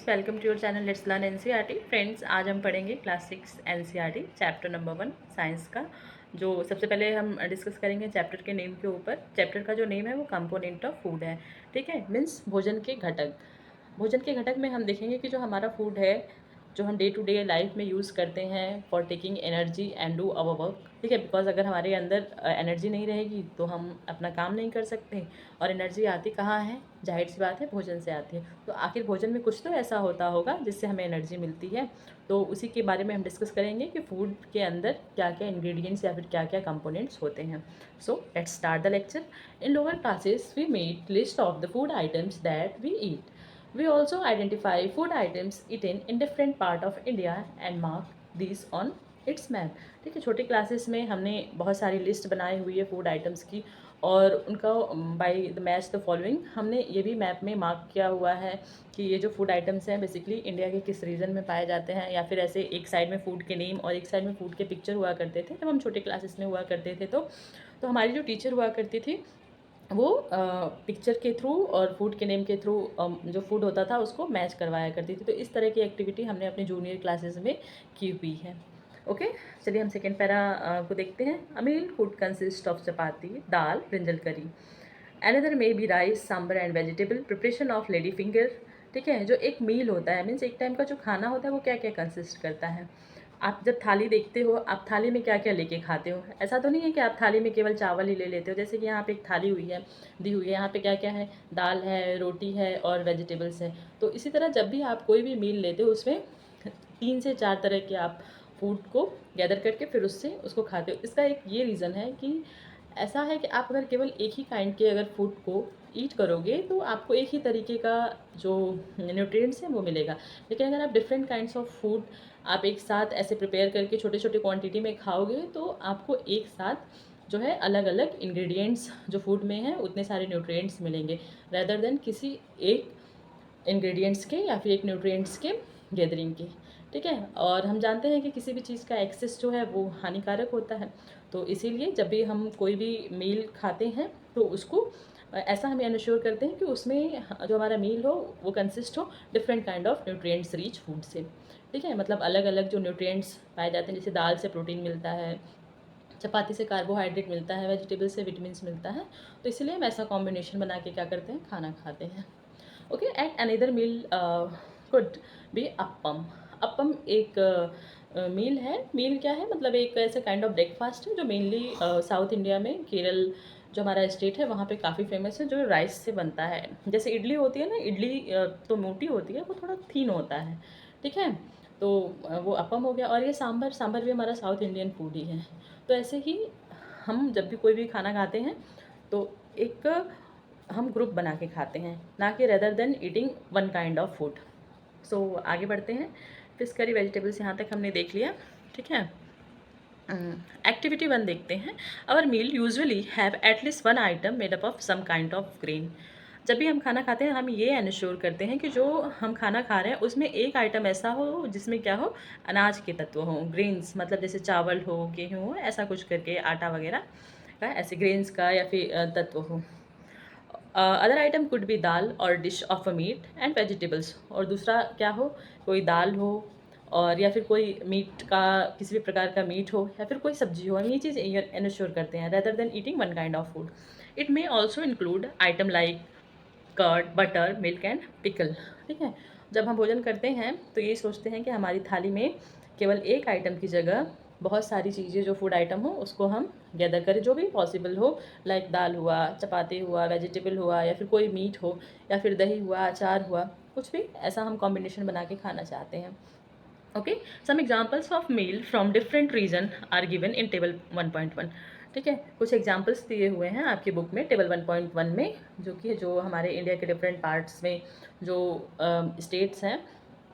Welcome to your channel let's learn NCERT. Friends, आज हम पढ़ेंगे class 6 NCERT chapter number 1 science का। जो सबसे पहले हम डिस्कस करेंगे चैप्टर के नेम के ऊपर। चैप्टर का जो नेम है वो कंपोनेंट ऑफ फूड है। ठीक है, मीन्स भोजन के घटक। भोजन के घटक में हम देखेंगे कि जो हमारा फूड है, जो हम डे टू डे लाइफ में यूज़ करते हैं for taking energy and do our work. ठीक है, बिकॉज अगर हमारे अंदर एनर्जी नहीं रहेगी तो हम अपना काम नहीं कर सकते। और एनर्जी आती कहाँ है? जाहिर सी बात है, भोजन से आती है। तो आखिर भोजन में कुछ तो ऐसा होता होगा जिससे हमें एनर्जी मिलती है। तो उसी के बारे में हम डिस्कस करेंगे कि फूड के अंदर क्या क्या इंग्रेडिएंट्स या फिर क्या क्या कंपोनेंट्स होते हैं। So let's start the lecture. In lower classes we made list of the food items that we eat. We also identify food items eaten in different part of India and mark these on its map. ठीक है, छोटी classes में हमने बहुत सारी list बनाई हुई है फूड आइटम्स की, और उनका by the match the following हमने ये भी मैप में मार्क किया हुआ है कि ये जो फूड आइटम्स हैं बेसिकली इंडिया के किस रीजन में पाए जाते हैं, या फिर ऐसे एक साइड में फूड के नेम और एक साइड में फूड के पिक्चर हुआ करते थे जब हम छोटे क्लासेस में हुआ करते थे। तो हमारी जो टीचर हुआ करती थी वो पिक्चर के थ्रू और फूड के नेम के थ्रू जो फूड होता था उसको मैच करवाया करती थी। तो इस तरह की एक्टिविटी हमने अपने जूनियर क्लासेस में की हुई है। ओके, चलिए हम सेकेंड पैरा को देखते हैं। A meal food consist of chapati, dal, brinjal curry. Another may be rice, sambar and vegetable, preparation of lady finger. ठीक है, जो एक मील होता है मीन्स एक टाइम का जो खाना होता है वो क्या क्या कंसिस्ट करता है। आप जब थाली देखते हो, आप थाली में क्या क्या लेके खाते हो? ऐसा तो नहीं है कि आप थाली में केवल चावल ही ले लेते हो। जैसे कि यहाँ पे एक थाली हुई है, दी हुई है, यहाँ पे क्या क्या है? दाल है, रोटी है और वेजिटेबल्स है। तो इसी तरह जब भी आप कोई भी मील लेते हो उसमें 3 से 4 तरह के आप फूड को गैदर करके फिर उससे उसको खाते हो। इसका एक ये रीज़न है कि ऐसा है कि आप अगर केवल एक ही काइंड के अगर फूड को ईट करोगे तो आपको एक ही तरीके का जो न्यूट्रिएंट्स हैं वो मिलेगा। लेकिन अगर आप डिफरेंट काइंड्स ऑफ फूड आप एक साथ ऐसे प्रिपेयर करके छोटे छोटे क्वांटिटी में खाओगे तो आपको एक साथ जो है अलग अलग इंग्रेडिएंट्स जो फूड में हैं उतने सारे न्यूट्रिएंट्स मिलेंगे, रेदर देन किसी एक इंग्रेडिएंट्स के या फिर एक न्यूट्रिएंट्स के गैदरिंग के। ठीक है, और हम जानते हैं कि किसी भी चीज़ का एक्सेस जो है वो हानिकारक होता है। तो इसीलिए जब भी हम कोई भी मील खाते हैं तो उसको ऐसा हम इंश्योर करते हैं कि उसमें जो हमारा मील हो वो कंसिस्ट हो different kind of nutrients rich food से। ठीक है, मतलब अलग अलग जो न्यूट्रिएंट्स पाए जाते हैं, जैसे दाल से प्रोटीन मिलता है, चपाती से कार्बोहाइड्रेट मिलता है, वेजिटेबल से विटामिन मिलता है। तो इसलिए हम ऐसा कॉम्बिनेशन बना के क्या करते हैं, खाना खाते हैं। Okay, and another meal could be appam. Appam एक मील है। मील क्या है? मतलब एक ऐसा काइंड ऑफ ब्रेकफास्ट है जो मेनली साउथ इंडिया में केरल जो हमारा स्टेट है वहाँ पे काफ़ी फेमस है, जो राइस से बनता है। जैसे इडली होती है ना, इडली तो मोटी होती है, वो थोड़ा थीन होता है। ठीक है, तो वो अप्पम हो गया। और ये सांभर, सांभर भी हमारा साउथ इंडियन फूड ही है। तो ऐसे ही हम जब भी कोई भी खाना खाते हैं तो एक हम ग्रुप बना के खाते हैं, ना कि rather than eating one kind of food. So आगे बढ़ते हैं। फिश करी वेजिटेबल्स यहाँ तक हमने देख लिया। ठीक है, एक्टिविटी 1 देखते हैं। Our meal usually have at least one item made up of some kind of grain. जब भी हम खाना खाते हैं हम ये एंश्योर करते हैं कि जो हम खाना खा रहे हैं उसमें एक आइटम ऐसा हो जिसमें क्या हो, अनाज के तत्व हों, ग्रेन्स, मतलब जैसे चावल हो, गेहूँ हो, ऐसा कुछ करके आटा वगैरह का ऐसे ग्रेन्स का या फिर तत्व हो। Other item could be dal और dish of a meat and vegetables. और दूसरा क्या हो, कोई दाल हो और या फिर कोई मीट का किसी भी प्रकार का मीट हो या फिर कोई सब्जी हो। हम ये चीज़ इंश्योर करते हैं rather than eating one kind of food. It may also include item like curd, butter, milk and pickle. ठीक है, जब हम भोजन करते हैं तो ये सोचते हैं कि हमारी थाली में केवल एक आइटम की जगह बहुत सारी चीज़ें जो फूड आइटम हो उसको हम गैदर करें, जो भी पॉसिबल हो। लाइक दाल हुआ, चपाती हुआ, वेजिटेबल हुआ, या फिर कोई मीट हो, या फिर दही हुआ, अचार हुआ, कुछ भी ऐसा हम कॉम्बिनेशन बना के खाना चाहते हैं। Okay, some examples of meal from different region are given in table 1.1। ठीक है, कुछ एग्जाम्पल्स दिए हुए हैं आपकी बुक में टेबल 1.1 में, जो हमारे इंडिया के डिफरेंट पार्ट्स में जो स्टेट्स हैं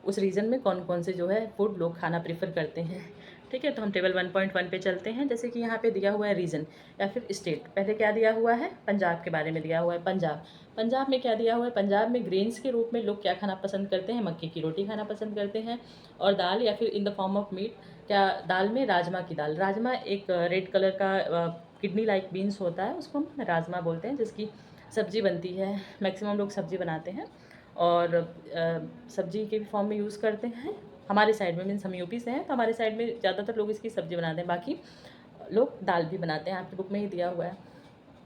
उस रीजन में कौन कौन से जो है फूड लोग खाना प्रेफर करते हैं। ठीक है, तो हम टेबल 1.1 पे चलते हैं। जैसे कि यहाँ पे दिया हुआ है रीजन या फिर स्टेट। पहले क्या दिया हुआ है? पंजाब के बारे में दिया हुआ है। पंजाब, पंजाब में क्या दिया हुआ है? पंजाब में ग्रेन्स के रूप में लोग क्या खाना पसंद करते हैं? मक्के की रोटी खाना पसंद करते हैं। और दाल या फिर इन द फॉर्म ऑफ मीट, क्या दाल में राजमा की दाल। राजमा एक रेड कलर का किडनी लाइक बीन्स होता है, उसको हम राजमा बोलते हैं, जिसकी सब्जी बनती है। मैक्सिमम लोग सब्जी बनाते हैं। और सब्जी के फॉर्म में यूज़ करते हैं। हमारे साइड में, मीन्स हम यूपी से हैं तो हमारे साइड में ज़्यादातर लोग इसकी सब्ज़ी बनाते हैं, बाकी लोग दाल भी बनाते हैं, आपकी बुक में ही दिया हुआ है।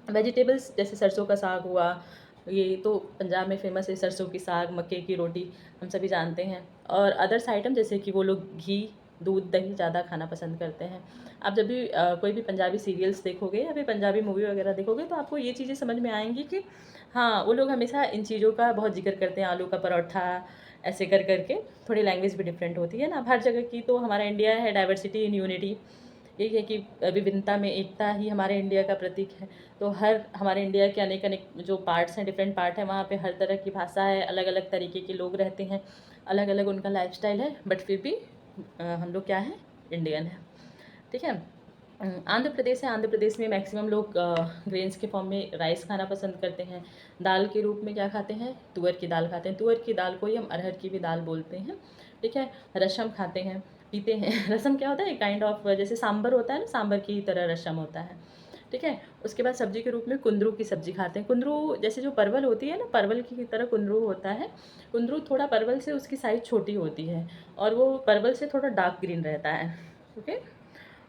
वेजिटेबल्स जैसे सरसों का साग हुआ, ये तो पंजाब में फेमस है, सरसों की साग, मक्के की रोटी, हम सभी जानते हैं। और अदर्स आइटम जैसे कि वो लोग घी, दूध, दही ज़्यादा खाना पसंद करते हैं। आप जब भी कोई भी पंजाबी सीरियल्स देखोगे या फिर पंजाबी मूवी वगैरह देखोगे तो आपको ये चीज़ें समझ में आएंगी कि हाँ, वो लोग हमेशा इन चीज़ों का बहुत जिक्र करते हैं, आलू का परोठा, ऐसे कर करके। थोड़ी लैंग्वेज भी डिफरेंट होती है ना, अब हर जगह की, तो हमारा इंडिया है डाइवर्सिटी इन यूनिटी, यही है कि विभिन्नता में एकता ही हमारे इंडिया का प्रतीक है। तो हर हमारे इंडिया के अनेक अनेक जो पार्ट्स हैं, डिफरेंट पार्ट हैं, वहाँ पे हर तरह की भाषा है, अलग अलग तरीके के लोग रहते हैं, अलग अलग उनका लाइफस्टाइल है, बट फिर भी हम लोग क्या है, इंडियन है। ठीक है। आंध्र प्रदेश है, आंध्र प्रदेश में मैक्सिमम लोग ग्रेन्स के फॉर्म में राइस खाना पसंद करते हैं। दाल के रूप में क्या खाते हैं, तुअर की दाल खाते हैं। तुअर की दाल को ही हम अरहर की भी दाल बोलते हैं। ठीक है। रसम खाते हैं, पीते हैं। रसम क्या होता है, काइंड ऑफ जैसे सांबर होता है ना, सांबर की तरह रसम होता है। ठीक है। उसके बाद सब्जी के रूप में कुंदरू की सब्जी खाते हैं। कुंदरू जैसे जो परवल होती है ना, परवल की तरह कुंदरू होता है। कुंदरू थोड़ा परवल से उसकी साइज़ छोटी होती है और वो परवल से थोड़ा डार्क ग्रीन रहता है। ओके।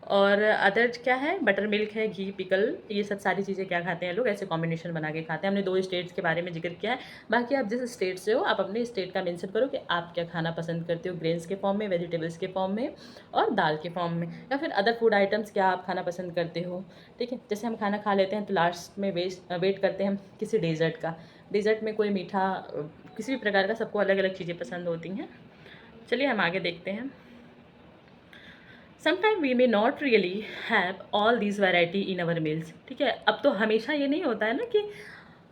और अदर क्या है, बटर मिल्क है, घी, पिकल, ये सब सारी चीज़ें क्या खाते हैं लोग, ऐसे कॉम्बिनेशन बना के खाते हैं। हमने 2 स्टेट्स के बारे में जिक्र किया है। बाकी आप जिस स्टेट से हो, आप अपने स्टेट का मेंशन करो कि आप क्या खाना पसंद करते हो, ग्रेन्स के फॉर्म में, वेजिटेबल्स के फॉर्म में और दाल के फॉर्म में, या फिर अदर फूड आइटम्स क्या आप खाना पसंद करते हो। ठीक है। जैसे हम खाना खा लेते हैं तो लास्ट में वेट करते हैं हम किसी डेजर्ट का। डेजर्ट में कोई मीठा, किसी भी प्रकार का, सबको अलग अलग चीज़ें पसंद होती हैं। चलिए हम आगे देखते हैं। Sometime we may not really have all these variety in our meals. ठीक है। अब तो हमेशा ये नहीं होता है ना कि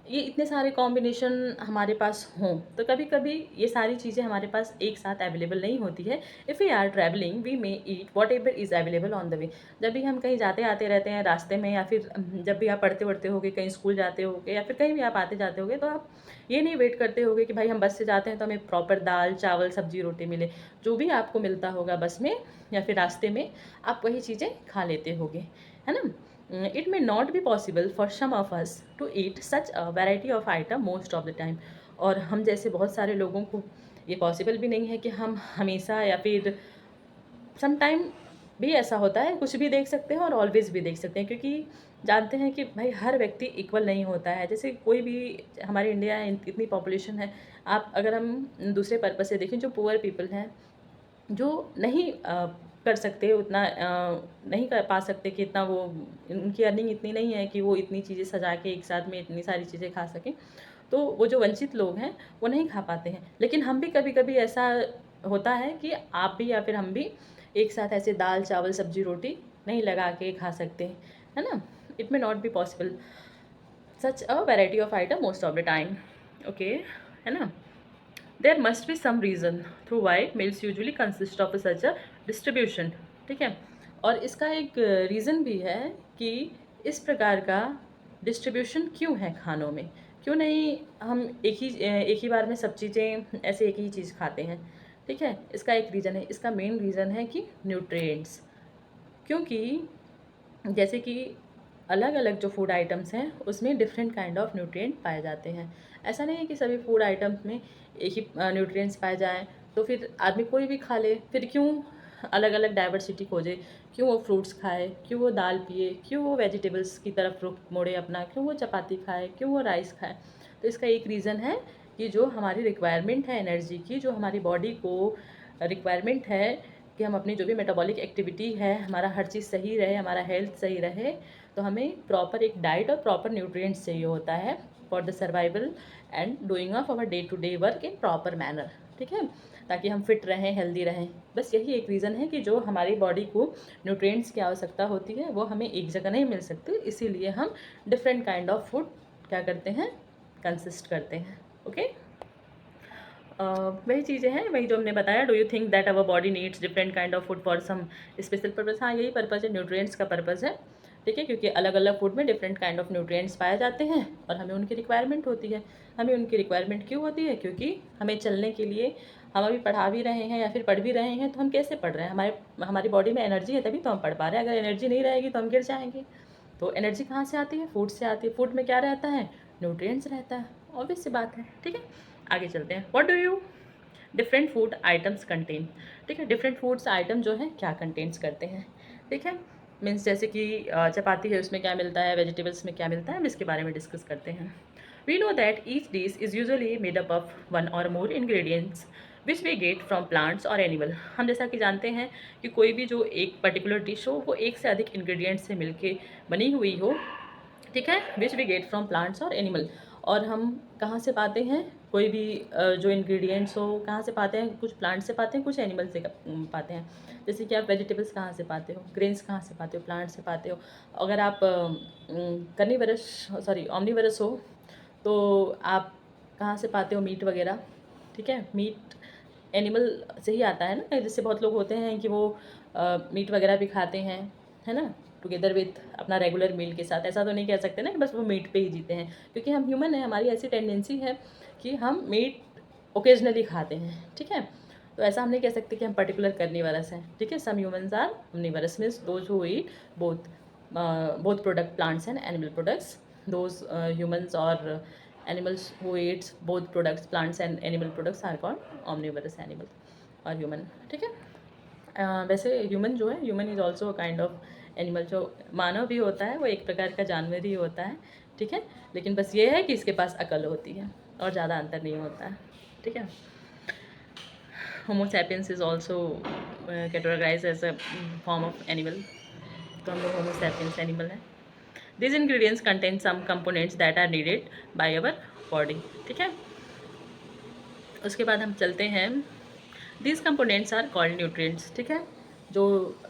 ये इतने सारे कॉम्बिनेशन हमारे पास हों, तो कभी कभी ये सारी चीज़ें हमारे पास एक साथ अवेलेबल नहीं होती है। If we are travelling we may eat whatever is available on the way. जब भी हम कहीं जाते आते रहते हैं रास्ते में, या फिर जब भी आप पढ़ते वढ़ते होगे, कहीं स्कूल जाते होगे, या फिर कहीं भी आप आते जाते होगे, तो आप ये नहीं वेट करते होगे कि भाई हम बस से जाते हैं तो हमें प्रॉपर दाल, चावल, सब्जी, रोटी मिले। जो भी आपको मिलता होगा बस में या फिर रास्ते में, आप वही चीज़ें खा लेते होगे, है ना। It may not be possible for some of us to eat such a variety of item most of the time। और हम जैसे बहुत सारे लोगों को ये पॉसिबल भी नहीं है कि हम हमेशा, या फिर सम टाइम भी ऐसा होता है, कुछ भी देख सकते हैं और ऑलवेज भी देख सकते हैं, क्योंकि जानते हैं कि भाई हर व्यक्ति इक्वल नहीं होता है। जैसे कोई भी, हमारे इंडिया है, इतनी पॉपुलेशन है, आप अगर हम दूसरे पर्पज से देखें, जो पुअर पीपल हैं, जो नहीं कर सकते उतना, नहीं कर पा सकते कि इतना वो, उनकी अर्निंग इतनी नहीं है कि वो इतनी चीज़ें सजा के एक साथ में इतनी सारी चीज़ें खा सकें, तो वो जो वंचित लोग हैं वो नहीं खा पाते हैं। लेकिन हम भी कभी कभी ऐसा होता है कि आप भी या फिर हम भी एक साथ ऐसे दाल, चावल, सब्जी, रोटी नहीं लगा के खा सकते, है ना। It may not be possible such a variety of item most of the time. Okay, है ना। There must be some reason through why meals usually consist of such a distribution. ठीक है। और इसका एक रीज़न भी है कि इस प्रकार का डिस्ट्रीब्यूशन क्यों है खानों में, क्यों नहीं हम एक ही बार में सब चीज़ें ऐसे एक ही चीज़ खाते हैं। ठीक है। इसका एक रीज़न है, इसका मेन रीज़न है कि न्यूट्रिएंट्स। क्योंकि जैसे कि अलग अलग जो फूड आइटम्स हैं उसमें डिफरेंट काइंड ऑफ न्यूट्रिएंट पाए जाते हैं। ऐसा नहीं है कि सभी फूड आइटम्स में एक ही न्यूट्रिएंट्स पाए जाएँ, तो फिर आदमी कोई भी खा ले, फिर क्यों अलग अलग डाइवर्सिटी खोजे, क्यों वो फ्रूट्स खाए, क्यों वो दाल पिए, क्यों वो वेजिटेबल्स की तरफ रुख मोड़े अपना, क्यों वो चपाती खाए, क्यों वो राइस खाए। तो इसका एक रीज़न है कि जो हमारी रिक्वायरमेंट है एनर्जी की, जो हमारी बॉडी को रिक्वायरमेंट है कि हम अपनी जो भी मेटाबॉलिक एक्टिविटी है, हमारा हर चीज़ सही रहे, हमारा हेल्थ सही रहे, तो हमें प्रॉपर एक डाइट और प्रॉपर न्यूट्रिएंट्स चाहिए होता है for the survival and doing of our day to day work in proper manner. ठीक है। ताकि हम फिट रहें, हेल्दी रहें। बस यही एक रीज़न है कि जो हमारी बॉडी को न्यूट्रिएंट्स की आवश्यकता होती है वो हमें एक जगह नहीं मिल सकती, इसीलिए हम डिफरेंट काइंड ऑफ फूड क्या करते हैं, कंसिस्ट करते हैं। ओके। वही चीज़ें हैं, वही जो हमने बताया। Do you think that our body needs different kind of food for some special purpose. हाँ, यही पर्पज़ है, न्यूट्रिएंट्स का पर्पज़ है। ठीक है। क्योंकि अलग अलग फूड में डिफरेंट काइंड ऑफ न्यूट्रिएंट्स पाए जाते हैं और हमें उनकी रिक्वायरमेंट होती है। हमें उनकी रिक्वायरमेंट क्यों होती है, क्योंकि हमें चलने के लिए, हम अभी पढ़ा भी रहे हैं या फिर पढ़ भी रहे हैं, तो हम कैसे पढ़ रहे हैं, हमारी बॉडी में एनर्जी है तभी तो हम पढ़ पा रहे हैं। अगर एनर्जी नहीं रहेगी तो हम गिर जाएंगे। तो एनर्जी कहाँ से आती है, फूड से आती है। फूड में क्या रहता है, न्यूट्रिएंट्स रहता है, ऑब्वियस सी बात है। ठीक है। आगे चलते हैं। What do you different food items contain. ठीक है, डिफरेंट फूड्स आइटम जो है क्या कंटेन्स करते हैं। ठीक है, मीन्स जैसे कि चपाती है, उसमें क्या मिलता है, वेजिटेबल्स में क्या मिलता है, हम इसके बारे में डिस्कस करते हैं। We know that each dish is usually made up of one or more ingredients which we get from plants और एनिमल। हम जैसा कि जानते हैं कि कोई भी जो एक पर्टिकुलर डिश हो वो एक से अधिक इंग्रेडिएंट्स से मिलके बनी हुई हो। ठीक है, which we get from plants और एनिमल। और हम कहाँ से पाते हैं कोई भी जो इंग्रेडिएंट्स हो, कहाँ से पाते हैं, कुछ प्लांट से पाते हैं, कुछ एनिमल से पाते हैं। जैसे कि आप वेजिटेबल्स कहाँ से पाते हो, ग्रेन्स कहाँ से पाते हो, प्लांट से पाते हो। अगर आप कर्निवरस सॉरी ऑमनीवरस हो तो आप कहाँ से पाते हो मीट वगैरह। ठीक है, मीट एनिमल से ही आता है ना। जैसे बहुत लोग होते हैं कि वो मीट वगैरह भी खाते हैं, है ना, टुगेदर विथ अपना रेगुलर मील के साथ। ऐसा तो नहीं कह सकते ना कि बस वो मीट पे ही जीते हैं, क्योंकि हम ह्यूमन हैं, हमारी ऐसी टेंडेंसी है कि हम मीट ओकेजनली खाते हैं। ठीक है, तो ऐसा हम नहीं कह सकते कि हम पर्टिकुलर कर्निवरस हैं। ठीक है, some humans are omnivorous means those who eat both product plants and animal products. Those humans or animals who eats both products plants and animal products are called omnivorous animal और human. ठीक है, वैसे human जो है, human is also a kind of animal. जो मानव भी होता है वो एक प्रकार का जानवर ही होता है। ठीक है, लेकिन बस ये है कि इसके पास अकल होती है और ज़्यादा अंतर नहीं होता है। ठीक है, homo sapiens is also categorise as a form of animal. तो हम लोग होमो सैपियंस एनिमल हैं। This ingredients contain some components that are needed by our body. ठीक है, उसके बाद हम चलते हैं। This components are called nutrients. ठीक है, जो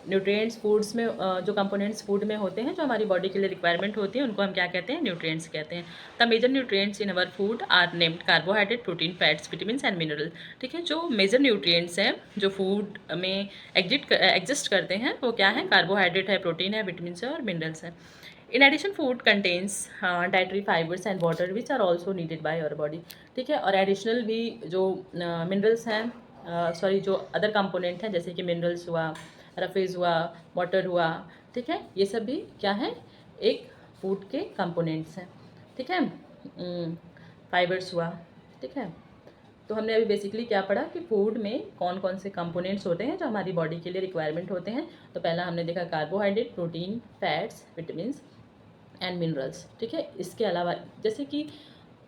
न्यूट्रिएंट्स फूड्स में जो कंपोनेंट्स फूड में होते हैं, जो हमारी बॉडी के लिए रिक्वायरमेंट होती है, उनको हम क्या कहते हैं, न्यूट्रिएंट्स कहते हैं। The major nutrients in our food are named carbohydrate, protein, fats, vitamins and mineral. ठीक है, जो मेजर न्यूट्रिएंट्स हैं जो फूड में एग्जिस्ट करते हैं वो क्या है, कार्बोहाइड्रेट है, प्रोटीन है, विटामिन्स है और मिनरल्स हैं। In addition food contains dietary fibres and water which are also needed by our body. ठीक है, और एडिशनल भी जो मिनरल्स हैं, सॉरी जो अदर कंपोनेंट हैं, जैसे कि मिनरल्स हुआ, रफेज हुआ, वाटर हुआ। ठीक है, ये सब भी क्या है, एक फूड के कंपोनेंट्स हैं। ठीक है, फाइबर्स हुआ। ठीक है, तो हमने अभी बेसिकली क्या पढ़ा कि फूड में कौन कौन से कंपोनेंट्स होते हैं जो हमारी बॉडी के लिए रिक्वायरमेंट होते हैं। तो पहला हमने देखा carbohydrate, protein, fats, vitamins and minerals. ठीक है, इसके अलावा जैसे कि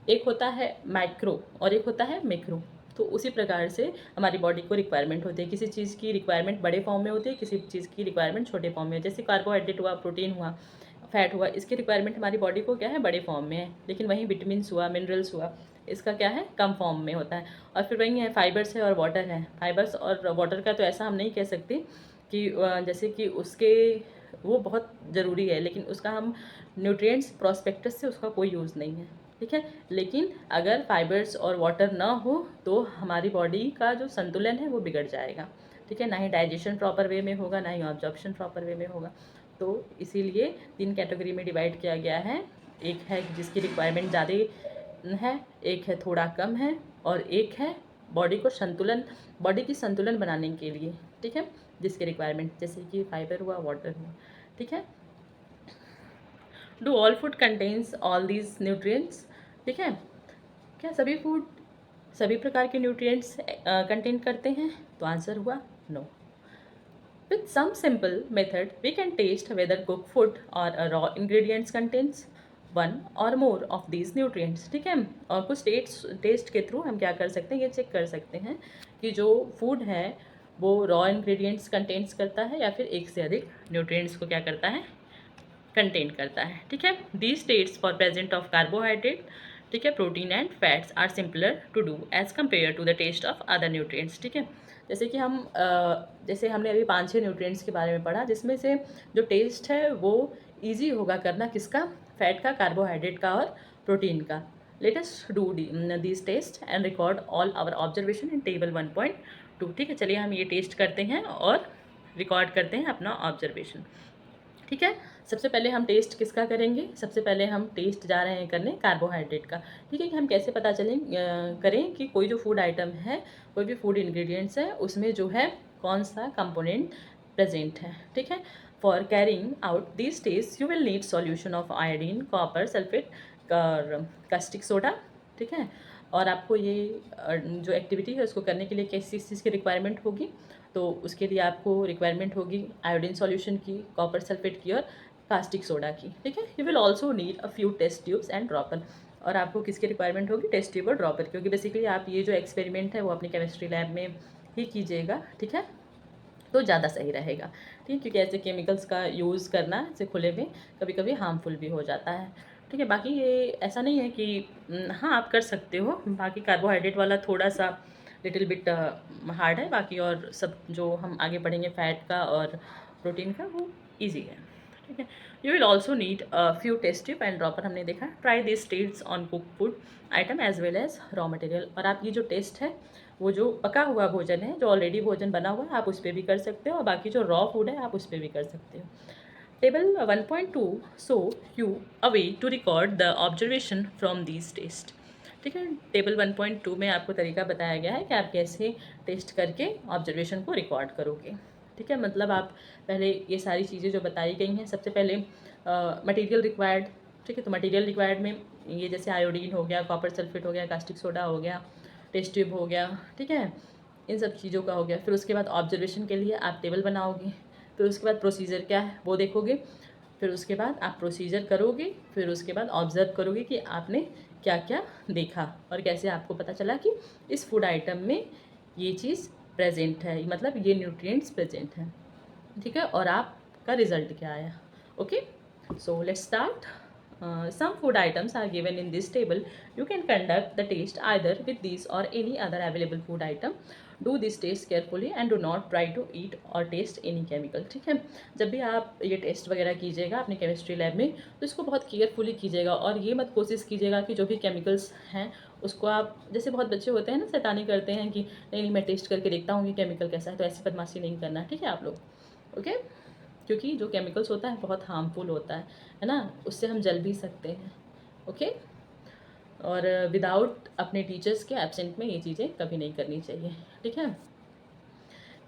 एक होता है माइक्रो और एक होता है मैक्रो। तो उसी प्रकार से हमारी बॉडी को रिक्वायरमेंट होती है। किसी चीज़ की रिक्वायरमेंट बड़े फॉर्म में होती है, किसी चीज़ की रिक्वायरमेंट छोटे फॉर्म में। जैसे कार्बोहाइड्रेट हुआ, प्रोटीन हुआ, फैट हुआ, इसकी रिक्वायरमेंट हमारी बॉडी को क्या है, बड़े फॉर्म में है। लेकिन वहीं विटामिन्स हुआ, मिनरल्स हुआ, इसका क्या है, कम फॉर्म में होता है। और फिर वहीं है फाइबर्स है और वाटर है। फाइबर्स और वाटर का तो ऐसा हम नहीं कह सकते कि जैसे कि उसके वो बहुत ज़रूरी है, लेकिन उसका हम न्यूट्रिएंट्स प्रोस्पेक्टस से उसका कोई यूज़ नहीं है। ठीक है, लेकिन अगर फाइबर्स और वाटर ना हो तो हमारी बॉडी का जो संतुलन है वो बिगड़ जाएगा। ठीक है, ना ही डाइजेशन प्रॉपर वे में होगा, ना ही ऑब्जॉर्प्शन प्रॉपर वे में होगा। तो इसीलिए 3 कैटेगरी में डिवाइड किया गया है। एक है जिसकी रिक्वायरमेंट ज़्यादा है, एक है थोड़ा कम है, और एक है बॉडी की संतुलन बनाने के लिए। ठीक है, जिसकी रिक्वायरमेंट जैसे कि फाइबर हुआ, वाटर हुआ। ठीक है, do all food contains all these nutrients. ठीक है, क्या सभी फूड सभी प्रकार के न्यूट्रिएंट्स कंटेन करते हैं, तो आंसर हुआ no. With some simple method, we can taste whether cooked food or a raw ingredients contains one or more of these nutrients। ठीक है, और कुछ टेस्ट के थ्रू हम क्या कर सकते हैं, ये चेक कर सकते हैं कि जो फूड है वो रॉ इंग्रेडिएंट्स कंटेन्स करता है या फिर एक से अधिक न्यूट्रिएंट्स को क्या करता है, कंटेन करता है। ठीक है, these tests for present of carbohydrate, ठीक है, protein and fats are simpler to do as compare to the test of other nutrients. ठीक है, जैसे कि हम जैसे हमने अभी 5-6 न्यूट्रिएंट्स के बारे में पढ़ा, जिसमें से जो टेस्ट है वो ईजी होगा करना किसका, फैट का, कार्बोहाइड्रेट का और प्रोटीन का। Let us do these test and record all our observation in table 1.2। ठीक है, चलिए हम ये टेस्ट करते हैं और रिकॉर्ड करते हैं अपना ऑब्जर्वेशन। ठीक है, सबसे पहले हम टेस्ट किसका करेंगे, सबसे पहले हम टेस्ट जा रहे हैं करने कार्बोहाइड्रेट का। ठीक है, कि हम कैसे पता करें कि कोई जो फूड आइटम है, कोई भी फूड इंग्रेडिएंट्स है, उसमें जो है कौन सा कंपोनेंट प्रेजेंट है। ठीक है, for carrying out this test you will need solution of iodine, copper sulphate और कास्टिक सोडा। ठीक है, और आपको ये जो एक्टिविटी है उसको करने के लिए किस चीज़ की रिक्वायरमेंट होगी, तो उसके लिए आपको रिक्वायरमेंट होगी आयोडीन सॉल्यूशन की, कॉपर सल्फेट की और कास्टिक सोडा की। ठीक है, you will also need a few test tubes and dropper. और आपको किसकी रिक्वायरमेंट होगी, टेस्ट ट्यूब और ड्रॉपर, क्योंकि बेसिकली आप ये जो एक्सपेरिमेंट है वो अपनी केमिस्ट्री लैब में ही कीजिएगा। ठीक है, तो ज़्यादा सही रहेगा। ठीक है, क्योंकि ऐसे केमिकल्स का यूज़ करना ऐसे खुले में कभी कभी हार्मफुल भी हो जाता है। ठीक है, बाकी ये ऐसा नहीं है कि हाँ आप कर सकते हो, बाकी कार्बोहाइड्रेट वाला थोड़ा सा लिटिल बिट हार्ड है, बाकी और सब जो हम आगे पढ़ेंगे फैट का और प्रोटीन का वो ईजी है। ठीक है, you will also need few test tube and dropper, हमने देखा। Try this test on cook food item as well as raw material. और आप ये जो टेस्ट है वो जो पका हुआ भोजन है, जो ऑलरेडी भोजन बना हुआ है, आप उस पर भी कर सकते हो, और बाकी जो रॉ फूड है आप उस पर भी कर सकते हो। Table 1.2 so you a way to record the observation from these test. ठीक है, टेबल 1.2 में आपको तरीका बताया गया है कि आप कैसे टेस्ट करके ऑब्जर्वेशन को रिकॉर्ड करोगे। ठीक है, मतलब आप पहले ये सारी चीज़ें जो बताई गई हैं, सबसे पहले मटेरियल रिक्वायर्ड। ठीक है, तो मटेरियल रिक्वायर्ड में ये जैसे आयोडीन हो गया, कॉपर सल्फेट हो गया, कास्टिक सोडा हो गया, टेस्ट ट्यूब हो गया। ठीक है, इन सब चीज़ों का हो गया। फिर उसके बाद ऑब्जर्वेशन के लिए आप टेबल बनाओगे, फिर उसके बाद प्रोसीजर क्या है वो देखोगे, फिर उसके बाद आप प्रोसीजर करोगे, फिर उसके बाद ऑब्ज़र्व करोगे कि आपने क्या क्या देखा और कैसे आपको पता चला कि इस फूड आइटम में ये चीज़ प्रेजेंट है, मतलब ये न्यूट्रिएंट्स प्रेजेंट हैं। ठीक है, और आपका रिजल्ट क्या आया। Okay, so let's start. Some food items are given in this table. You can conduct the taste either with these or any other available food item. Do this taste carefully and do not try to eat or taste any chemical. ठीक है, जब भी आप ये test वगैरह कीजिएगा अपनी chemistry lab में, तो इसको बहुत केयरफुली कीजिएगा, और ये मत कोशिश कीजिएगा कि जो भी केमिकल्स हैं उसको आप, जैसे बहुत बच्चे होते हैं ना शैतानी करते हैं कि नहीं नहीं मैं टेस्ट करके देखता हूँ कि केमिकल कैसा है, तो ऐसी बदमाशी नहीं करना। ठीक है आप लोग, ओके, क्योंकि जो केमिकल्स होता है बहुत हार्मफुल होता है ना, उससे हम जल भी सकते हैं। ओके, और विदाउट अपने टीचर्स के एब्सेंट में ये चीज़ें कभी नहीं करनी चाहिए। ठीक है,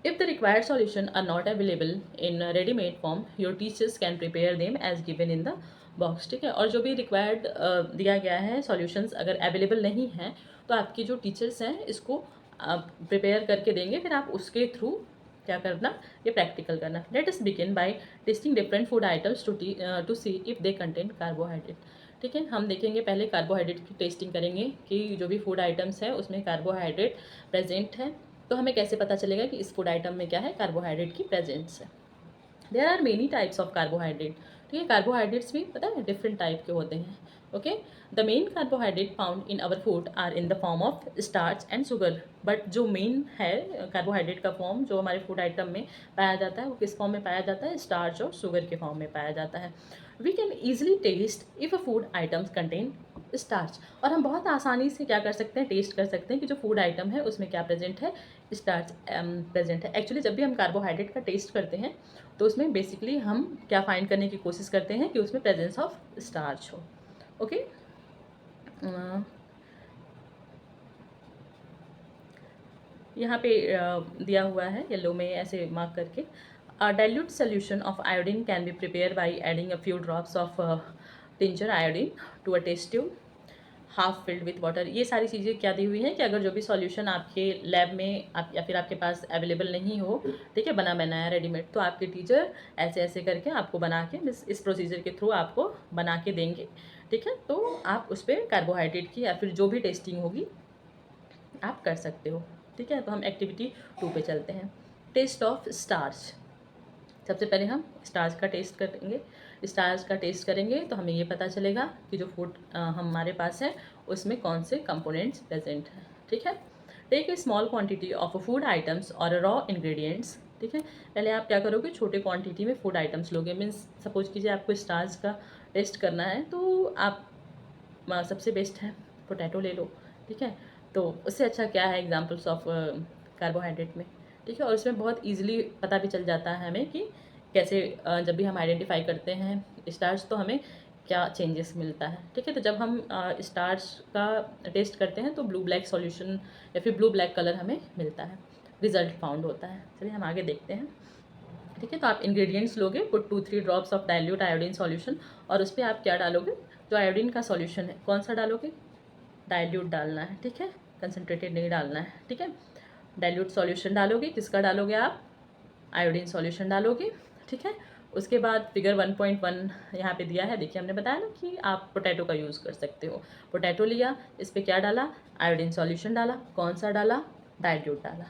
if the required solution are not available in readymade form, your teachers can prepare them as given in the box. ठीक है, और जो भी रिक्वायर्ड दिया गया है सॉल्यूशंस अगर अवेलेबल नहीं हैं, तो आपके जो टीचर्स हैं इसको प्रिपेयर करके देंगे, फिर आप उसके थ्रू क्या करना, ये प्रैक्टिकल करना। Let us begin by testing different food items to see if they contain carbohydrate. ठीक है, हम देखेंगे पहले कार्बोहाइड्रेट की टेस्टिंग करेंगे कि जो भी फूड आइटम्स है उसमें कार्बोहाइड्रेट प्रेजेंट है, तो हमें कैसे पता चलेगा कि इस फूड आइटम में क्या है, कार्बोहाइड्रेट की प्रेजेंस है। There are many types of carbohydrate. ठीक है, कार्बोहाइड्रेट्स भी पता है डिफरेंट टाइप के होते हैं। Okay, the main carbohydrate found in our food are in the form of starch and sugar. But जो मेन है कार्बोहाइड्रेट का फॉर्म जो हमारे फूड आइटम में पाया जाता है वो किस फॉर्म में पाया जाता है, स्टार्च और शुगर के फॉर्म में पाया जाता है। We can easily test if a food items contain starch, और हम बहुत आसानी से क्या कर सकते हैं, टेस्ट कर सकते हैं कि जो फूड आइटम है उसमें क्या प्रेजेंट है, स्टार्च प्रेजेंट है। एक्चुअली जब भी हम कार्बोहाइड्रेट का टेस्ट करते हैं तो उसमें बेसिकली हम क्या फाइंड करने की कोशिश करते हैं कि उसमें प्रेजेंस ऑफ स्टार्च हो। ओके, यहाँ पे दिया हुआ है येलो में ऐसे मार्क करके, dilute solution of iodine can be prepare by adding a few drops of tincture iodine to a test tube half filled with water. ये सारी चीज़ें क्या दी हुई हैं कि अगर जो भी सॉल्यूशन आपके लैब में आप या फिर आपके पास अवेलेबल नहीं हो, ठीक है, बना बनाया रेडीमेड, तो आपके टीचर ऐसे ऐसे करके आपको बना के इस प्रोसीजर के थ्रू आपको बना के देंगे। ठीक है, तो आप उस पर कार्बोहाइड्रेट की या फिर जो भी टेस्टिंग होगी आप कर सकते हो। ठीक है, तो हम एक्टिविटी 2 पे चलते हैं। Test of starch. सबसे पहले हम स्टार्च का टेस्ट करेंगे। स्टार्च का टेस्ट करेंगे तो हमें ये पता चलेगा कि जो फूड हमारे पास है उसमें कौन से कंपोनेंट्स प्रेजेंट हैं। ठीक है, take a small quantity of food items और रॉ इंग्रेडिएंट्स। ठीक है, पहले आप क्या करोगे, छोटे क्वांटिटी में फूड आइटम्स लोगे। मीन्स सपोज कीजिए आपको स्टार्च का टेस्ट करना है तो आप सबसे बेस्ट है पोटैटो ले लो। ठीक है, तो उससे अच्छा क्या है एग्जाम्पल्स ऑफ कार्बोहाइड्रेट में। ठीक है, और इसमें बहुत ईजिली पता भी चल जाता है हमें कि कैसे जब भी हम आइडेंटिफाई करते हैं स्टार्च तो हमें क्या चेंजेस मिलता है। ठीक है, तो जब हम स्टार्च का टेस्ट करते हैं तो ब्लू ब्लैक सॉल्यूशन या फिर ब्लू ब्लैक कलर हमें मिलता है, रिजल्ट फाउंड होता है। चलिए हम आगे देखते हैं। ठीक है, तो आप इंग्रेडिएंट्स लोगे, put 2-3 drops of dilute iodine solution, और उस पर आप क्या डालोगे, जो आयोडीन का सॉल्यूशन है कौन सा डालोगे, डाइल्यूट डालना है, ठीक है, कंसनट्रेटेड नहीं डालना है, ठीक है। डाइल्यूट सॉल्यूशन डालोगे, किसका डालोगे आप, आयोडीन सॉल्यूशन डालोगे, ठीक है। उसके बाद फिगर 1.1 यहाँ पे दिया है, देखिए हमने बताया ना कि आप पोटैटो का यूज़ कर सकते हो। पोटैटो लिया, इस पर क्या डाला, आयोडीन सॉल्यूशन डाला, कौन सा डाला, डाइल्यूट डाला,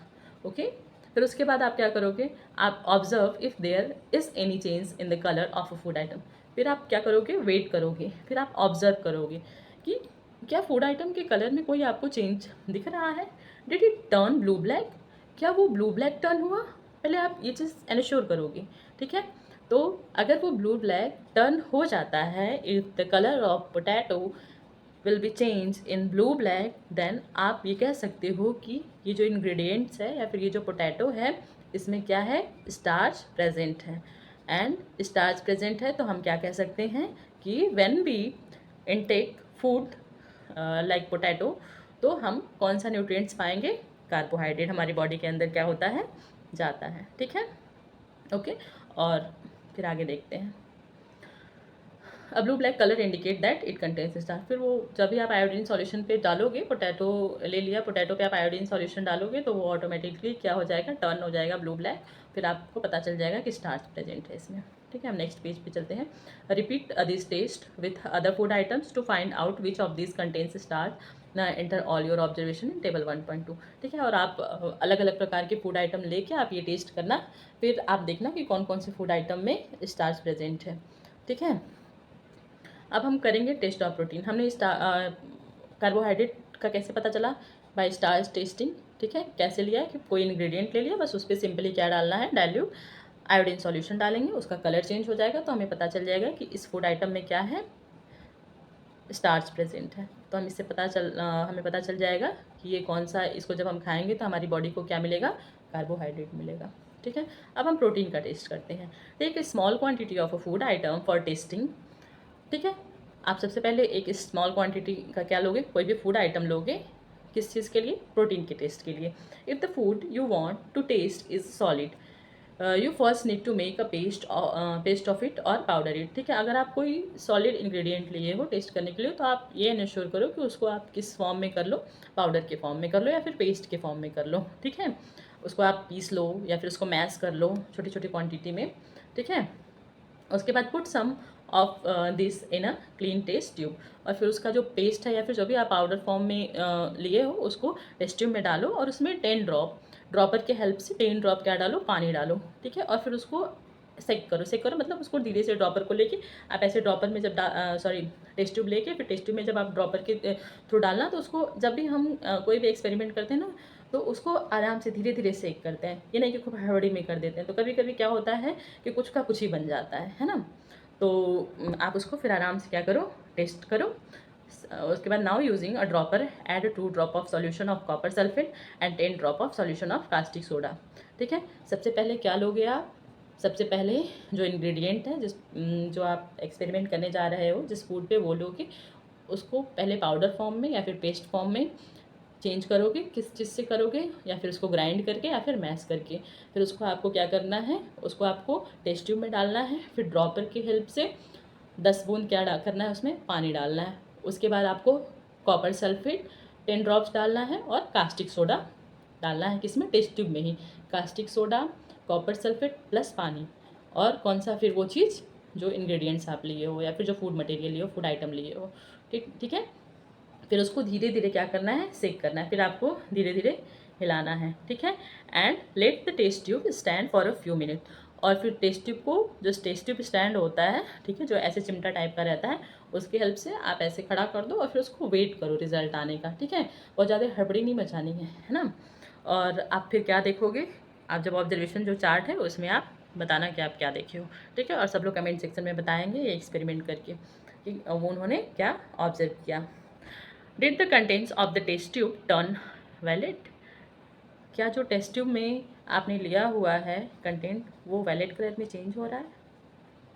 ओके। फिर उसके बाद आप क्या करोगे, आप observe if there is any change in the colour of a food item. फिर आप क्या करोगे, वेट करोगे, फिर आप ऑब्जर्व करोगे कि क्या फूड आइटम के कलर में कोई आपको चेंज दिख रहा है, did it turn blue black, क्या वो ब्लू ब्लैक टर्न हुआ, पहले आप ये चीज़ एनश्योर करोगे, ठीक है। तो अगर वो ब्लू ब्लैक टर्न हो जाता है, if the colour of potato will be change in blue black, then आप ये कह सकते हो कि ये जो इंग्रेडिएंट्स है या फिर ये जो पोटैटो है इसमें क्या है, स्टार्च प्रेजेंट है। एंड स्टार्च प्रेजेंट है तो हम क्या कह सकते हैं कि when we intake food like potato, तो हम कौन सा न्यूट्रिएंट्स पाएंगे, कार्बोहाइड्रेट हमारी बॉडी के अंदर क्या होता है, जाता है, ठीक है, ओके। और फिर आगे देखते हैं, a blue black colour indicate that it contains starch. फिर वो जब भी आप आयोडीन सॉल्यूशन पे डालोगे, पोटैटो ले लिया, पोटैटो पे आप आयोडीन सॉल्यूशन डालोगे तो वो ऑटोमेटिकली क्या हो जाएगा, टर्न हो जाएगा ब्लू ब्लैक, फिर आपको पता चल जाएगा कि स्टार्च प्रेजेंट है इसमें, ठीक है। हम नेक्स्ट पेज पे चलते हैं, repeat this test with other food items to find out which of this contents starch, enter all your observation in table 1.2, ठीक है। और आप अलग अलग प्रकार के फूड आइटम लेके आप ये टेस्ट करना, फिर आप देखना कि कौन कौन से फूड आइटम में स्टार्च प्रेजेंट है, ठीक है। अब हम करेंगे टेस्ट ऑफ प्रोटीन। हमने कार्बोहाइड्रेट का कैसे पता चला, बाय स्टार्च टेस्टिंग, ठीक है। कैसे लिया है कि कोई इंग्रेडिएंट ले लिया, बस उस पर सिंपली क्या डालना है, डाइल्यूट आयोडीन सॉल्यूशन डालेंगे, उसका कलर चेंज हो जाएगा तो हमें पता चल जाएगा कि इस फूड आइटम में क्या है, स्टार्च प्रेजेंट है। तो हम इससे हमें पता चल जाएगा कि ये कौन सा, इसको जब हम खाएंगे तो हमारी बॉडी को क्या मिलेगा, कार्बोहाइड्रेट मिलेगा, ठीक है। अब हम प्रोटीन का टेस्ट करते हैं। Take a small quantity of a food item for testing, ठीक है। आप सबसे पहले एक स्मॉल क्वांटिटी का क्या लोगे, कोई भी फूड आइटम लोगे, किस चीज़ के लिए, प्रोटीन के टेस्ट के लिए। If the food you want to test is solid, you first need to make a paste of it और पाउडर इट, ठीक है। अगर आप कोई सॉलिड इंग्रेडिएंट लिए हो टेस्ट करने के लिए तो आप ये इंश्योर करो कि उसको आप किस फॉर्म में कर लो, पाउडर के फॉर्म में कर लो या फिर पेस्ट के फॉर्म में कर लो, ठीक है। उसको आप पीस लो या फिर उसको मैश कर लो छोटी छोटी क्वान्टिटी में, ठीक है। उसके बाद put some of this in a clean test tube, और फिर उसका जो पेस्ट है या फिर जो भी आप पाउडर फॉर्म में लिए हो उसको टेस्ट ट्यूब में डालो और उसमें 10 ड्रॉपर के हेल्प से 10 ड्रॉप क्या डालो, पानी डालो, ठीक है। और फिर उसको सेक करो मतलब उसको धीरे से ड्रॉपर को लेके आप ऐसे ड्रॉपर में जब टेस्ट ट्यूब लेके फिर टेस्ट ट्यूब में जब आप ड्रॉपर के थ्रू डालना, तो उसको जब भी हम कोई भी एक्सपेरिमेंट करते हैं ना तो उसको आराम से धीरे धीरे सेक करते हैं, ये नहीं कि खूब हड़बड़ी में कर देते हैं। तो कभी कभी क्या होता है कि कुछ का कुछ ही बन जाता है ना। तो आप उसको फिर आराम से क्या करो, टेस्ट करो। उसके बाद now using a dropper add 2 drop of solution of copper sulphate and 10 drop of solution of caustic soda, ठीक है। सबसे पहले क्या लोगे आप, सबसे पहले जो इंग्रेडिएंट है जो आप एक्सपेरिमेंट करने जा रहे हो जिस फूड पे, वो लोगे उसको पहले पाउडर फॉर्म में या फिर पेस्ट फॉर्म में चेंज करोगे, किस चीज़ से करोगे, या फिर उसको ग्राइंड करके या फिर मैश करके। फिर उसको आपको क्या करना है, उसको आपको टेस्ट ट्यूब में डालना है, फिर ड्रॉपर की हेल्प से 10 बूंद क्या करना है, उसमें पानी डालना है। उसके बाद आपको कॉपर सल्फेट 10 ड्रॉप्स डालना है और कास्टिक सोडा डालना है, किसमें, टेस्ट ट्यूब में ही। Caustic soda, copper sulphate plus पानी, और कौन सा, फिर वो चीज़ जो इंग्रेडिएंट्स आप लिए हो या फिर जो फूड मटेरियल लिए हो, फूड आइटम लिए हो, ठीक है। फिर उसको धीरे धीरे क्या करना है, सेक करना है, फिर आपको धीरे धीरे हिलाना है, ठीक है। And let the test tube stand for a few minute, और फिर टेस्ट ट्यूब को, जो टेस्ट ट्यूब स्टैंड होता है, ठीक है, जो ऐसे चिमटा टाइप का रहता है, उसकी हेल्प से आप ऐसे खड़ा कर दो और फिर उसको वेट करो रिजल्ट आने का, ठीक है। बहुत ज़्यादा हड़बड़ी नहीं मचानी है ना। और आप फिर क्या देखोगे, आप जब ऑब्जर्वेशन जो चार्ट है उसमें आप बताना कि आप क्या देखे हो, ठीक है। और सब लोग कमेंट सेक्शन में बताएंगे ये एक्सपेरिमेंट करके कि वो उन्होंने क्या ऑब्जर्व किया। Did the contents of the test tube turn violet, क्या जो टेस्ट ट्यूब में आपने लिया हुआ है कंटेंट वो वैलिड कलर में चेंज हो रहा है।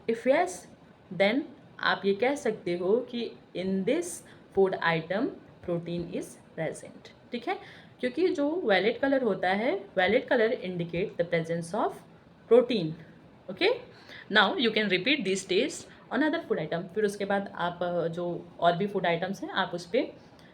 इफ़ यस देन आप ये कह सकते हो कि in this food item protein is present, ठीक है। क्योंकि जो वैलिड कलर होता है, violet colour indicate the presence of protein, okay. Now you can repeat this test on other food item. फिर उसके बाद आप जो और भी फूड आइटम्स हैं आप उस पर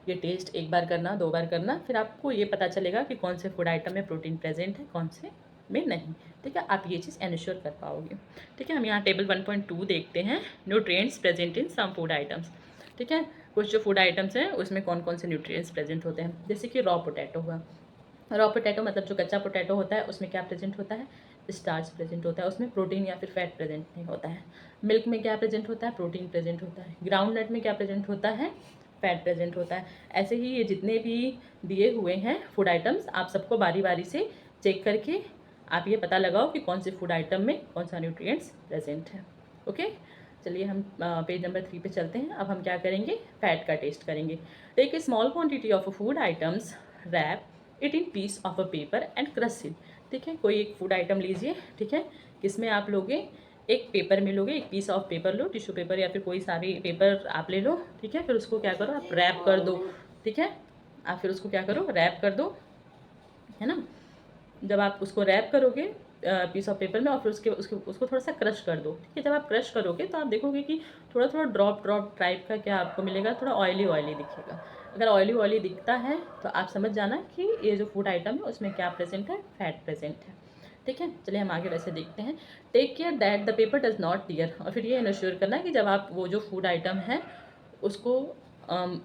ये टेस्ट एक बार करना, 2 बार करना, फिर आपको ये पता चलेगा कि कौन से फूड आइटम में प्रोटीन प्रेजेंट है, कौन से में नहीं। ठीक है, आप ये चीज़ एन्श्योर कर पाओगे। ठीक है, हम यहाँ टेबल 1.2 देखते हैं, nutrients present in some food items. ठीक है, कुछ जो फूड आइटम्स हैं उसमें कौन कौन से न्यूट्रिएंट्स प्रेजेंट होते हैं। जैसे कि रॉ पोटैटो हुआ, रॉ पोटैटो मतलब जो कच्चा पोटैटो होता है उसमें क्या प्रेजेंट होता है, स्टार्च प्रेजेंट होता है, उसमें प्रोटीन या फिर फैट प्रेजेंट नहीं होता है। मिल्क में क्या प्रेजेंट होता है, प्रोटीन प्रेजेंट होता है। ग्राउंड नट में क्या प्रेजेंट होता है, फैट प्रेजेंट होता है। ऐसे ही ये जितने भी दिए हुए हैं फूड आइटम्स, आप सबको बारी बारी से चेक करके आप ये पता लगाओ कि कौन से फूड आइटम में कौन सा न्यूट्रिएंट्स प्रेजेंट है। ओके, चलिए हम पेज नंबर 3 पे चलते हैं। अब हम क्या करेंगे, फैट का टेस्ट करेंगे। Take a small quantity of food items, wrap it in piece of a paper and crush it. ठीक है, कोई एक फूड आइटम लीजिए। ठीक है, किसमें आप लोगे, एक पेपर में लोगे, एक पीस ऑफ पेपर लो, टिश्यू पेपर या फिर कोई सा भी पेपर आप ले लो। ठीक है, फिर उसको क्या करो, आप रैप कर दो। ठीक है, आप फिर उसको क्या करो, रैप कर दो, है ना। जब आप उसको रैप करोगे पीस ऑफ पेपर में और फिर उसको थोड़ा सा क्रश कर दो। ठीक है, जब आप क्रश करोगे तो आप देखोगे कि थोड़ा थोड़ा ड्रॉप ड्रॉप टाइप का क्या आपको मिलेगा, थोड़ा ऑयली ऑयली दिखेगा। अगर ऑयली ऑयली दिखता है तो आप समझ जाना कि ये जो फूड आइटम है उसमें क्या प्रेजेंट है, फैट प्रेजेंट है। ठीक है, चलिए हम आगे वैसे देखते हैं। Take care that the paper does not tear, और फिर ये इंश्योर करना कि जब आप वो जो फूड आइटम है उसको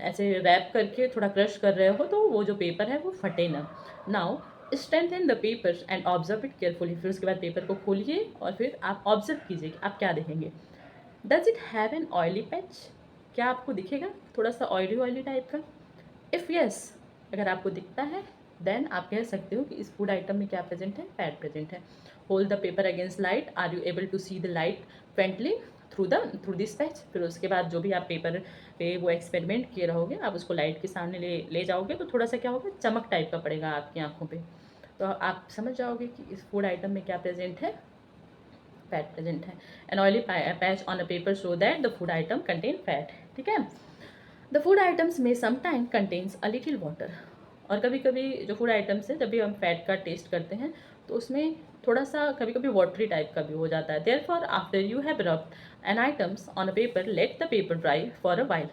ऐसे रैप करके थोड़ा क्रश कर रहे हो तो वो जो पेपर है वो फटे ना। Now strengthen the paper and observe it carefully, फिर उसके बाद पेपर को खोलिए और फिर आप ऑब्जर्व कीजिए कि आप क्या देखेंगे। Does it have an oily patch, क्या आपको दिखेगा थोड़ा सा ऑयली ऑयली टाइप का। इफ़ यस, अगर आपको दिखता है देन आप कह सकते हो कि इस फूड आइटम में क्या प्रेजेंट है, फैट प्रेजेंट है। Hold the paper against light, are you able to see the light faintly through this patch. फिर उसके बाद जो भी आप पेपर पे वो एक्सपेरिमेंट किए रहोगे, आप उसको लाइट के सामने ले जाओगे तो थोड़ा सा क्या होगा, चमक टाइप का पड़ेगा आपकी आंखों पे। तो आप समझ जाओगे कि इस फूड आइटम में क्या प्रेजेंट है, फैट प्रेजेंट है। An oily patch on a paper show that the food item contain fat. ठीक है, द फूड आइटम्स में sometime contains a little water, और कभी कभी जो फूड आइटम्स है जब भी हम फैट का टेस्ट करते हैं तो उसमें थोड़ा सा कभी कभी वाटरी टाइप का भी हो जाता है। Therefore after you have rubbed an items on a paper let the paper dry for a while.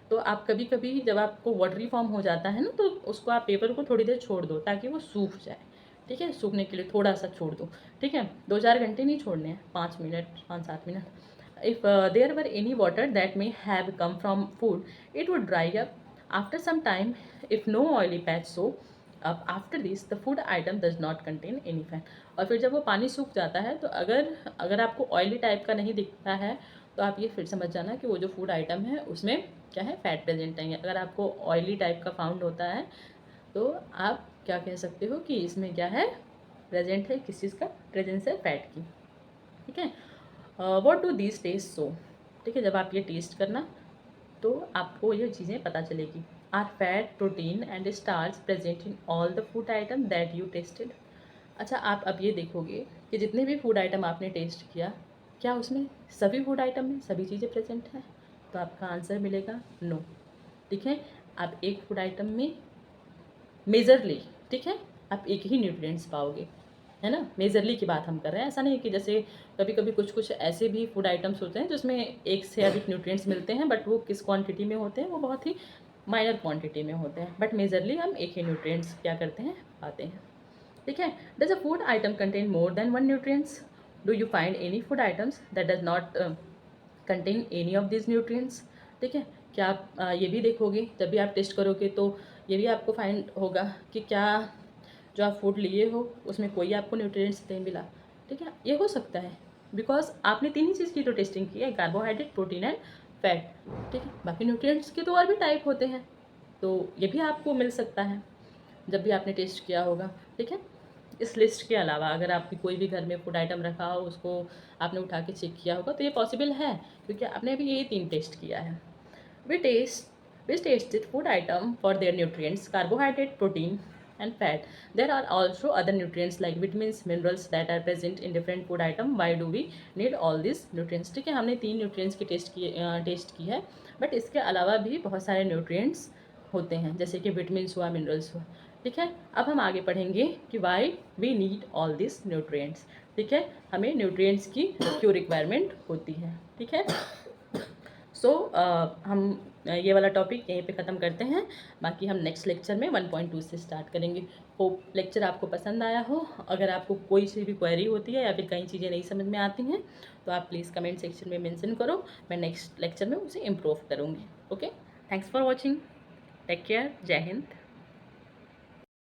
तो आप कभी कभी जब आपको वाटरी फॉर्म हो जाता है ना तो उसको आप पेपर को थोड़ी देर छोड़ दो ताकि वो सूख जाए। ठीक है, सूखने के लिए थोड़ा सा छोड़ दो। ठीक है, 2-4 घंटे नहीं छोड़ने हैं, 5 मिनट, 5-7 मिनट। If there were any water that may have come from food it would dry up after some time if no oily patch so अब after this the food item does not contain any fat. और फिर जब वो पानी सूख जाता है तो अगर अगर आपको ऑयली टाइप का नहीं दिखता है तो आप ये फिर समझ जाना कि वो जो फूड आइटम है उसमें क्या है, फैट प्रेजेंट नहीं है। अगर आपको ऑयली टाइप का फाउंड होता है तो आप क्या कह सकते हो कि इसमें क्या है, प्रेजेंट है किस चीज़ का, प्रेजेंस है फैट की। ठीक है, व्हाट डू दीज टेस्ट सो। ठीक है, जब आप ये टेस्ट करना तो आपको ये चीज़ें पता चलेगी। Are fat, protein and starch present in all the food item that you tested. अच्छा, आप अब ये देखोगे कि जितने भी फूड आइटम आपने टेस्ट किया, क्या उसमें सभी फूड आइटम में सभी चीज़ें प्रेजेंट हैं, तो आपका आंसर मिलेगा नो। ठीक है, आप एक फूड आइटम में मेजरली, ठीक है, आप एक ही न्यूट्रिएंट्स पाओगे, है ना। मेजरली की बात हम कर रहे हैं, ऐसा नहीं कि जैसे कभी कभी कुछ कुछ ऐसे भी फूड आइटम्स होते हैं जिसमें एक से अधिक न्यूट्रिएंट्स मिलते हैं, बट वो किस क्वांटिटी में होते हैं, वो बहुत ही माइनर क्वांटिटी में होते हैं, बट मेजरली हम एक ही न्यूट्रिएंट्स क्या करते हैं, पाते हैं। ठीक है, does a food item contain more than one nutrients, do you find any food items that does not contain any of this nutrients. ठीक है, क्या आप ये भी देखोगे जब भी आप टेस्ट करोगे तो ये भी आपको फाइंड होगा कि क्या जो आप फूड लिए हो उसमें कोई आपको न्यूट्रिएंट्स नहीं मिला। ठीक है, ये हो सकता है बिकॉज आपने तीन ही चीज़ की तो टेस्टिंग की है, कार्बोहाइड्रेट, प्रोटीन एंड फैट। ठीक है, बाकी न्यूट्रिएंट्स के तो और भी टाइप होते हैं, तो ये भी आपको मिल सकता है जब भी आपने टेस्ट किया होगा। ठीक है, इस लिस्ट के अलावा अगर आपकी कोई भी घर में फूड आइटम रखा हो उसको आपने उठा के चेक किया होगा तो ये पॉसिबल है क्योंकि आपने अभी यही 3 टेस्ट किया है। We tasted food item for their nutrients, carbohydrate, protein and fat. There are also other nutrients like vitamins, minerals that are present in different food item. Why do we need all these nutrients? ठीक है, हमने 3 nutrients की test की है, but इसके अलावा भी बहुत सारे nutrients होते हैं जैसे कि विटामिन्स हुआ, मिनरल्स हुआ। ठीक है, अब हम आगे पढ़ेंगे कि why we need all this nutrients. ठीक है, हमें न्यूट्रिएंट्स की क्यों रिक्वायरमेंट होती है। ठीक है, सो हम ये वाला टॉपिक यहीं पे ख़त्म करते हैं। बाकी हम नेक्स्ट लेक्चर में 1.2 से स्टार्ट करेंगे। होप लेक्चर आपको पसंद आया हो। अगर आपको कोई सी भी क्वेरी होती है या फिर कई चीज़ें नहीं समझ में आती हैं तो आप प्लीज़ कमेंट सेक्शन में मेंशन करो, मैं नेक्स्ट लेक्चर में उसे इम्प्रूव करूँगी। Okay, thanks for watching, take care, जय हिंद।